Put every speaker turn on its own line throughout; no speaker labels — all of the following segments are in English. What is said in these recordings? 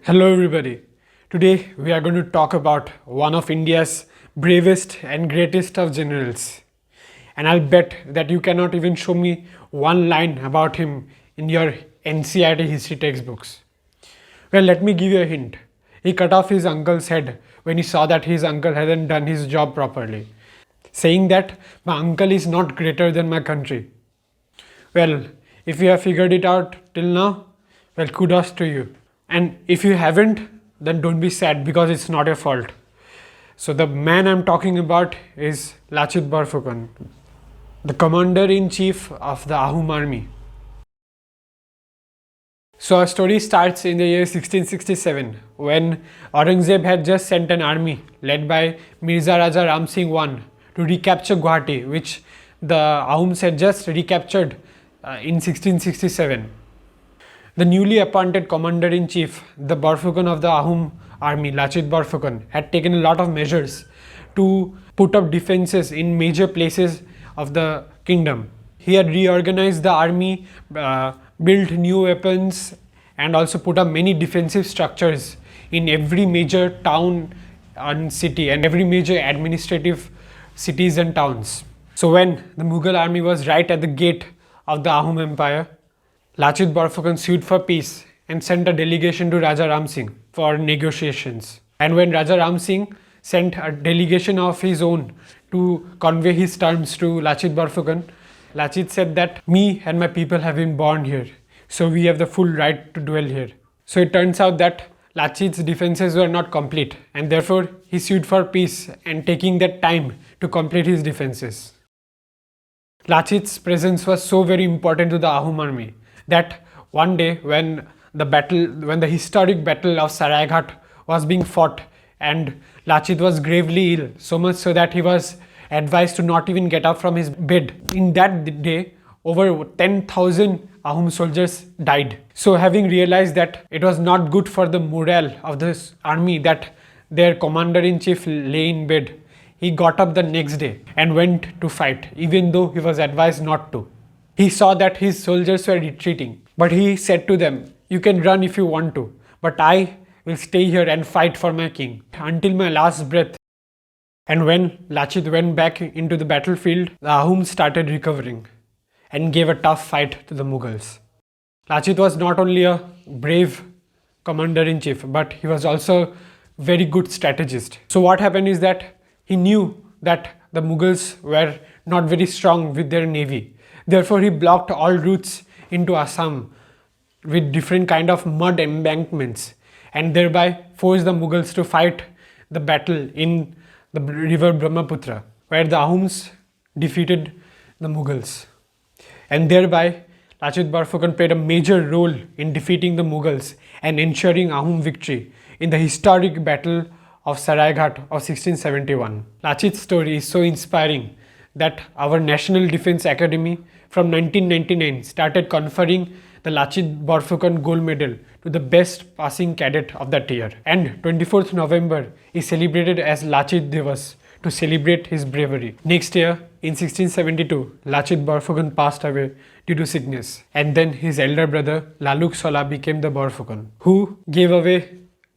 Hello everybody. Today we are going to talk about one of India's bravest and greatest of generals. And I'll bet that you cannot even show me one line about him in your NCERT history textbooks. Well, let me give you a hint. He cut off his uncle's head when he saw that his uncle hadn't done his job properly, saying that my uncle is not greater than my country. Well, if you have figured it out till now, well, kudos to you. And if you haven't, then don't be sad because it's not your fault. So the man I'm talking about is Lachit Borphukan, the commander-in-chief of the Ahom army. So our story starts in the year 1667 when Aurangzeb had just sent an army led by Mirza Raja Ram Singh I to recapture Guwahati, which the Ahoms had just recaptured in 1667. The newly appointed commander-in-chief, the Borphukan of the Ahom army, Lachit Borphukan, had taken a lot of measures to put up defenses in major places of the kingdom. He had reorganized the army, built new weapons, and also put up many defensive structures in every major town and city and every major administrative cities and towns. So when the Mughal army was right at the gate of the Ahom Empire, Lachit Borphukan sued for peace and sent a delegation to Raja Ram Singh for negotiations. And when Raja Ram Singh sent a delegation of his own to convey his terms to Lachit Borphukan, Lachit said that me and my people have been born here, so we have the full right to dwell here. So it turns out that Lachit's defenses were not complete, and therefore he sued for peace and taking that time to complete his defenses. Lachit's presence was so very important to the Ahom army that one day when the historic battle of Saraighat was being fought and Lachit was gravely ill, so much so that he was advised to not even get up from his bed. In that day, over 10,000 Ahom soldiers died. So having realized that it was not good for the morale of this army that their commander-in-chief lay in bed, he got up the next day and went to fight, even though he was advised not to. He saw that his soldiers were retreating, but he said to them, "You can run if you want to, but I will stay here and fight for my king until my last breath." And when Lachit went back into the battlefield, the Ahoms started recovering and gave a tough fight to the Mughals. Lachit was not only a brave commander-in-chief, but he was also very good strategist. So what happened is that he knew that the Mughals were not very strong with their navy. Therefore, he blocked all routes into Assam with different kind of mud embankments and thereby forced the Mughals to fight the battle in the river Brahmaputra, where the Ahoms defeated the Mughals. And thereby, Lachit Borphukan played a major role in defeating the Mughals and ensuring Ahom victory in the historic battle of Saraighat of 1671. Lachit's story is so inspiring that our National Defence Academy from 1999 started conferring the Lachit Borphukan Gold Medal to the best passing cadet of that year. And 24th November is celebrated as Lachit Divas to celebrate his bravery. Next year, in 1672, Lachit Borphukan passed away due to sickness. And then his elder brother, Laluk Sola, became the Borphukan, who gave away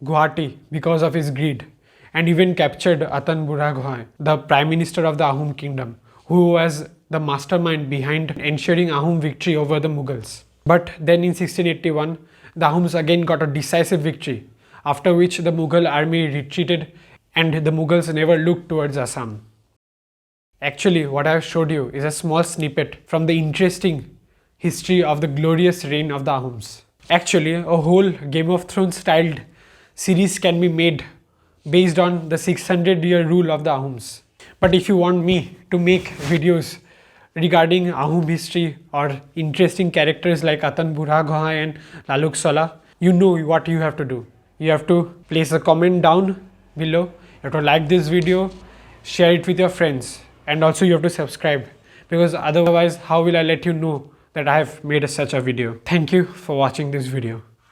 Guwahati because of his greed and even captured Atan Buragohain, the Prime Minister of the Ahom Kingdom, who was the mastermind behind ensuring Ahom victory over the Mughals. But then in 1681, the Ahoms again got a decisive victory, after which the Mughal army retreated and the Mughals never looked towards Assam. Actually, what I have showed you is a small snippet from the interesting history of the glorious reign of the Ahoms. Actually, a whole Game of Thrones styled series can be made based on the 600-year rule of the Ahoms. But if you want me to make videos regarding Ahom history or interesting characters like Atan Buragohain and Laluk Sola, you know what you have to do. You have to place a comment down below, you have to like this video, share it with your friends, and also you have to subscribe, because otherwise how will I let you know that I have made such a video. Thank you for watching this video.